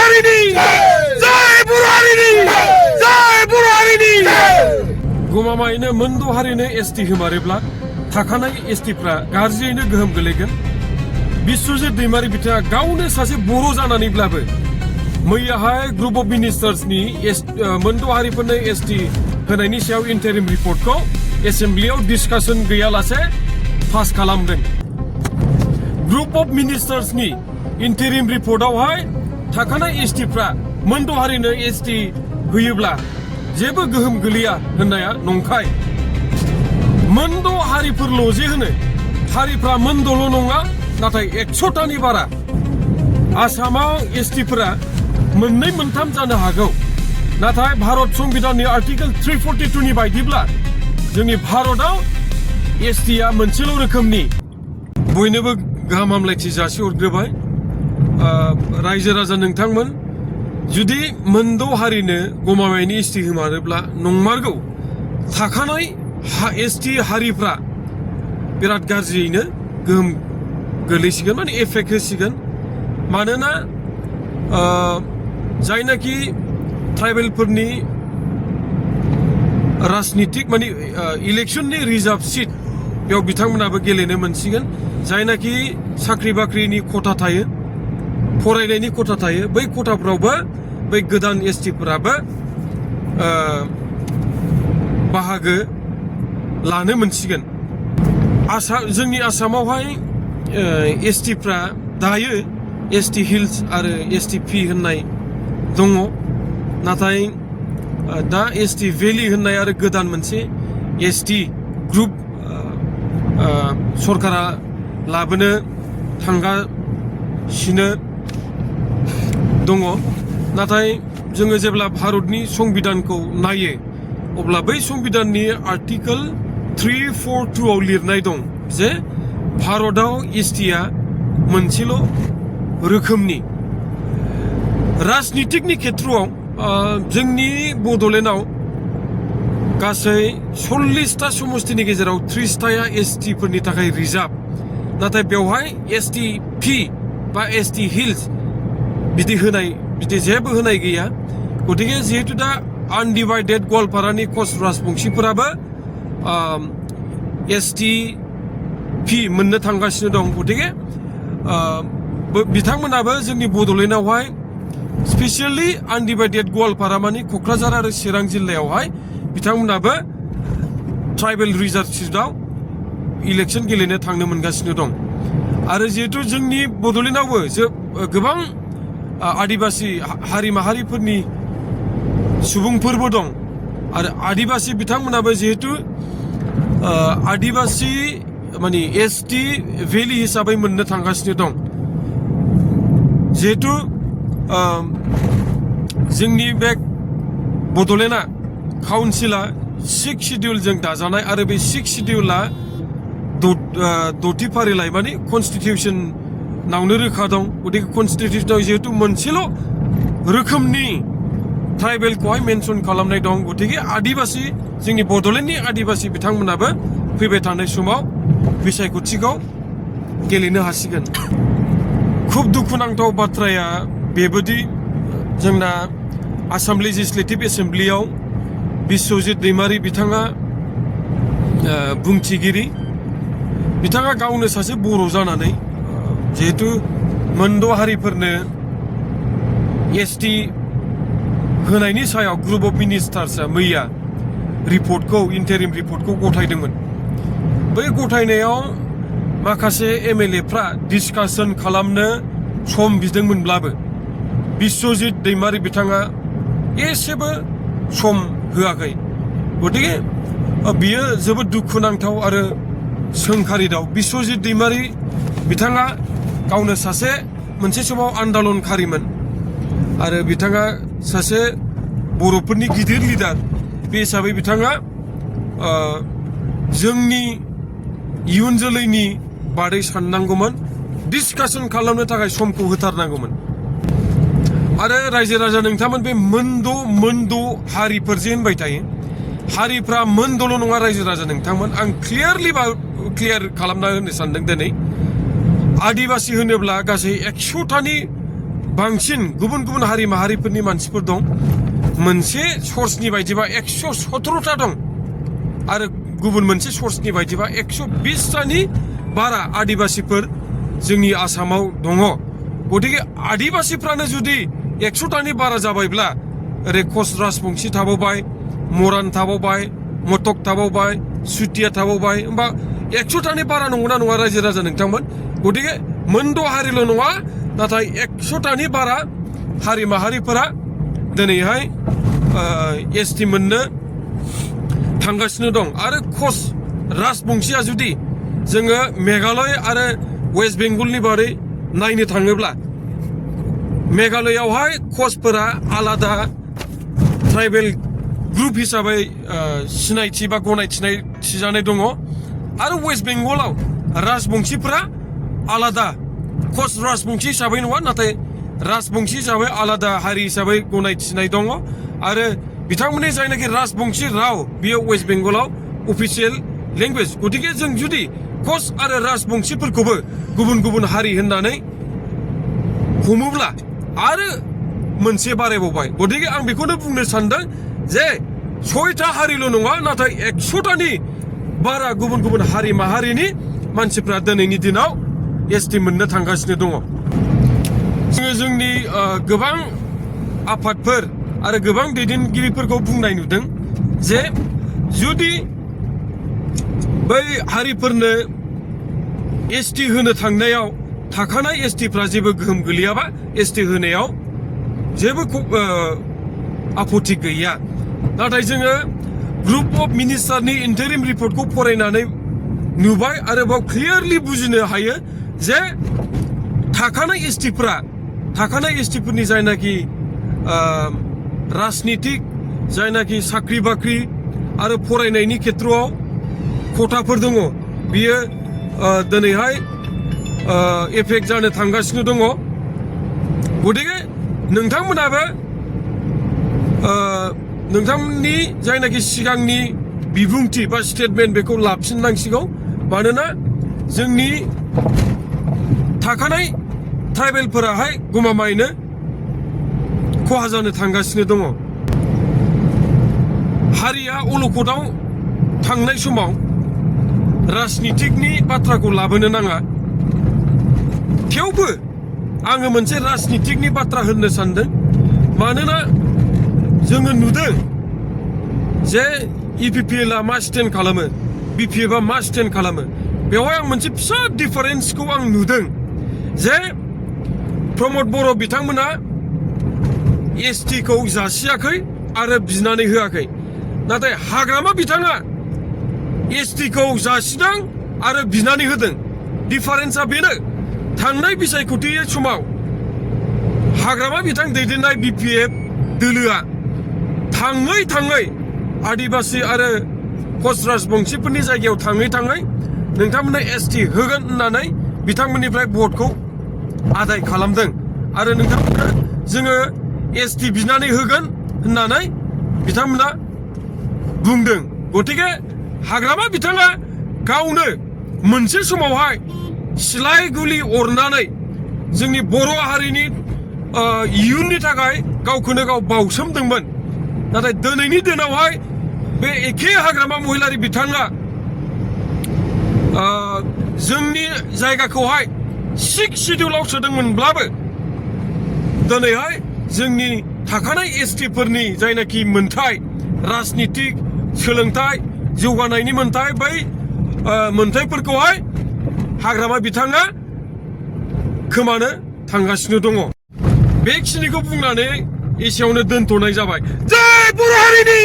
हारिनि जय बर' हारिनि जय बर' हारिनि गमामायैनो मोनद' हारिनो एसटि होमारोब्ला थाखानाय एसटिफ्रा गाज्रियैनो गोहोम गोलैगोन। बिश्वजित दैमारि बिथाङा गावनो सासे बर' जानानैब्लाबो मैयाहाय ग्रुप अफ मिनिस्टार्सनि मोनद' हारिफोरनो एसटि होनायनि सायाव इन्टारिम रिपर्टखौ एसेम्ब्लियाव डिसकासन गैयालासे पास खालामदों। ग्रुप अफ मिनिस्टार्सनि इन्टारिम रिपर्टआवहाय थाखानाय एसटिफ्रा मोनद' हारिनो एसटि होयोब्ला जेबो गोहोम गोलैया होननाया नंखाय। मोनद' हारिफोरल' जे होनो हारिफ्रा मोनद'ल' नङा, नाथाय 100टानि बारा। आसामाव एसटिफोरा मोननै मोनथाम जानो हागौ, नाथाय भारत संबिधाननि आर्टिकेल 342नि बायदिब्ला जोंनि भारतआव एसटिआ मोनसेल' रोखोमनि। बयनोबो गाहाम हामलायथि जासिहरग्रोबाय। रायजो राजा नोंथांमोन, जुदि मोनद' हारिनो गमामायैनो एसटि होमारोब्ला नंमारगौ थाखानाय एसटि हारिफ्रा बिराद गाज्रियैनो गोहोम गोलैसिगोन, माने एफेक्ट होसिगोन। मानोना जायनाखि ट्राइबेलफोरनि राजनितिक माने इलेक्शननि रिजार्भ सिट बेयाव बिथांमोनाबो गेलेनो मोनसिगोन। जायनाखि साख्रि बाख्रिनि खथा थायो, फरायनायनि खथा थायो, बै खथाफ्रावबो बै गोदान एसटिफोराबो बाहागो लानो मोनसिगोन। जोंनि आसामावहाय एसटिफ्रा दायो एसटि हिल्स आरो एसटि पि होननाय दङ, नाथाय दा एसटि भेलि होननाय आरो गोदान मोनसे एसटि ग्रुप सरकारा लाबोनो थांगासिनो दङ। नाथाय जोङो जेब्ला भारतनि संबिधानखौ नायो अब्ला बै संबिधाननि आर्टिकेल 342आव लिरनाय दं जे भारतआव एसटिआ मोनसेल' रोखोमनि। राजनितिकनि खेथ्रआव जोंनि बड'लेण्डआव गासै 40टा समस्तिनि गेजेराव 30टाया एसटिफोरनि थाखाय रिजार्भ, नाथाय बेवहाय एसटि पि बा एसटि हिल्स बिदि जेबो होनाय गैया। गतिके जिहेतु दा आनडिभाइडेड गवालपारानि कच राजबंशिफोराबो एसटि पि मोननो थांगासिनो दं। गतिके बिथांमोनाबो जोंनि बड'लेण्डआवहाय स्पेसियेलि आनडिभाइडेड गवालपारा मानि क'क्राझार आरो चिरां जिल्लायावहाय बिथांमोनाबो ट्राइबेल रिजार्भ सिटआव इलेक्शन गेलेनो थांनो मोनगासिनो दं। आरो जिहेतु जोंनि बड'लेण्डआवबो गोबां आदिबासि हारि माहारिफोरनि सुबुंफोरबो दं, आरो आदिबासि बिथांमोनाबो जिहेतु आदिबासि माने एसटि भेलि हिसाबै मोननो थांगासिनो दं। जिहेतु जोंनि बे बड'लेण्डआ काउन्सिला 6 शिडिउलजों दाजानाय, आरो बे 6 शिडिउला 6थि फारिलाइ माने कनस्टिटिउसनावनो रोखा दं। गतिके कनस्टिटिउसनाव जिहेतु मोनसेल' रोखोमनि ट्राइबेलखौहाय मेनसन खालामनाय दं। गतिके आदिबासि जोंनि बड'लेण्डनि आदिबासि बिथांमोनाबो फैबाय थानाय समाव बिसायख'थिखौ गेलेनो हासिगोन। खुब दुखुनांथाव बाथ्राया बेबायदि जोंना आसाम लेजिस्लेटिभ एसेम्ब्लियाव बिश्वजित दैमारि बिथाङा बुंथिगिरि, बिथाङा गावनो सासे बर' जानानै जिहेतु मोनद' हारिफोरनो एसटि होनायनि सायाव ग्रुप अफ मिनिस्टार्सआ मैया इन्टारिम रिपर्टखौ गथायदोंमोन। बै गथायनायाव माखासे एमएलएफ्रा डिसकासन खालामनो सम बिदोंमोनब्लाबो बिश्वजित दैमारि बिथाङा एसेबो सम होआखै। गतिके बियो जोबोद दुखुनांथाव आरो सोंखारिथाव। बिश्वजित दैमारि बिथाङा गावनो सासे मोनसे समाव आन्दलनकारिमोन, आरो बिथाङा सासे बर'फोरनि गिदिर लिडार। बे हिसाबै बिथाङा जोंनि इयुन जोलैनि बादै साननांगौमोन, डिसकासन खालामनो थाखाय समखौ होथारनांगौमोन। आरो रायजो राजा नोंथांमोन, बे मोनद' हारिफोर जे होनबाय थायो, हारिफ्रा मोनद'ल' नङा रायजो राजा नोंथांमोन। आं क्लियार खालामना होनो सानदों दिनै। आदिबासि होनोब्ला गासै 100टानि बांसिन गुबुन गुबुन हारि माहारिफोरनि मानसिफोर दं मोनसे सर्सनि बायदिबा 117टा दं आरो गुबुन मोनसे सर्सनि बायदिबा 120टानि बारा आदिबासिफोर जोंनि आसामाव दङ गतिके आदिबासिफ्रानो जुदि 100टानि बारा जाबायब्ला ओरै कच राजबंशी थाबावबाय मरान थाबावबाय मटक थाबावबाय चुटिया थाबावबाय होमबा 100टानि बारा नंगौना नङा रायजो राजा नोंथांमोन गतिके मोनद' हारिल' नङा नाथाय 100टानि बारा हारि माहारिफोरा दिनैहाय एसटि मोननो थांगासिनो दं आरो कच राजबंशीया जुदि जोङो मेघालय आरो वेस्ट बेंगलनि बारै नायनो थाङोब्ला मेघालयआवहाय कचफोरा आलादा ट्राइबेल ग्रुप हिसाबै सिनायथि बा गनायथिनाय थिजानाय दङ आरो वेस्ट बेंगलाव राजबंशीफोरा आलादा कच राजबंशी हिसाबै नङा नाथाय राजबंशी हिसाबै आलादा हारि हिसाबै गनायथिनाय दङ आरो बिथांमोननि जायनाखि राजबंशी राव बेयो वेस्ट बेंगलाव अफिसियेल लेंगुवेज गतिके जों जुदि कच आरो राजबंशीफोरखौबो गुबुन गुबुन हारि होननानै हमोब्ला आरो मोनसे बारायबावबाय गतिके आं बेखौनो बुंनो सानदों जे 6टा हारिल' नङा नाथाय 100टानि बारा गुबुन गुबुन हारि माहारिनि मानसिफ्रा दिनैनि दिनाव एसटि मोननो थांगासिनो दङ जोङो जोंनि गोबां आफादफोर आरो गोबां दैदेनगिरिफोरखौ बुंनाय नुदों जे जुदि बै हारिफोरनो एसटि होनो थांनायाव थाखानाय एसटिफ्रा जेबो गोहोम गोलैयाबा एसटि होनायाव जेबो आपत्ति गैया नाथाय जोङो ग्रुप अफ मिनिस्टारनि इन्टारिम रिपर्टखौ फरायनानै नुबाय आरो बाव क्लियारलि बुजिनो हायो जे थाखानाय एसटिफोरनि जायनाखि राजनितिक जायनाखि साख्रि बाख्रि आरो फरायनायनि खेथ्रआव खथाफोर दङ बियो दिनैहाय एफेक्ट जानो थांगासिनो दङ गतिके नोंथांमोनाबो नोंथांमोननि जायनाखि सिगांनि बिबुंथि बा स्टेटमेन्ट बेखौ लाफिननांसिगौ मानोना जोंनि थाखानाय ट्राइबेलफोराहाय गमामायैनो खहा जानो थांगासिनो दङ हारिया अलखदाव थांनाय समाव राजनितिकनि बाथ्राखौ लाबोनो नाङा थेवबो आङो मोनसे राजनितिकनि बाथ्रा होननो सानदों मानोना जोङो नुदों जे इपिपिएलआ मा स्टेन्ड खालामो बिपिएफआ मा स्टेन्ड खालामो बेवहाय आं मोनसे फिसा डिफारेन्सखौ आं नुदों जे प्रमद बर' बिथांमोना एसटिखौ जासियाखै आरो बिनानै होआखै नाथाय हाग्रामा बिथाङा एसटिखौ जासिदों आरो बिनानै होदों डिफारेन्सआ बेनो थांनाय बिसायख'थि समाव हाग्रामा बिथां दैदेननाय बिपिएफ दोलोआ थाङै आदिबासि आरो कच राजबंशीफोरनि जायगायाव थाङै नोंथांमोननो एसटि होगोन होननानै बिथांमोननिफ्राय भटखौ आदाय खालामदों आरो नोंथांमोना जोङो एसटि बिनानै होगोन होननानै बिथांमोना बुंदों गतिके हाग्रामा बिथाङा गावनो मोनसे समावहाय सिलाय गुलि अरनानै जोंनि बर' हारिनि इयुननि थाखाय गावखौनो गाव बावसोमदोंमोन नाथाय दिनैनि दिनावहाय बे एखे हाग्रामा महिलारि बिथाङा जोंनि जायगाखौहाय 6 शिडिउलाव सोदोंमोनब्लाबो दिनैहाय जोंनि थाखानाय एसटिफोरनि जायनाखि मोनथाय राजनितिक सोलोंथाय जौगानायनि मोनथाय बै मोनथायफोरखौहाय हाग्रामा बिथाङा खोमानो थांगासिनो दङ बेखिनिखौ बुंनानै एसेयावनो दोनथ'नाय जाबाय जय बर' हारिनि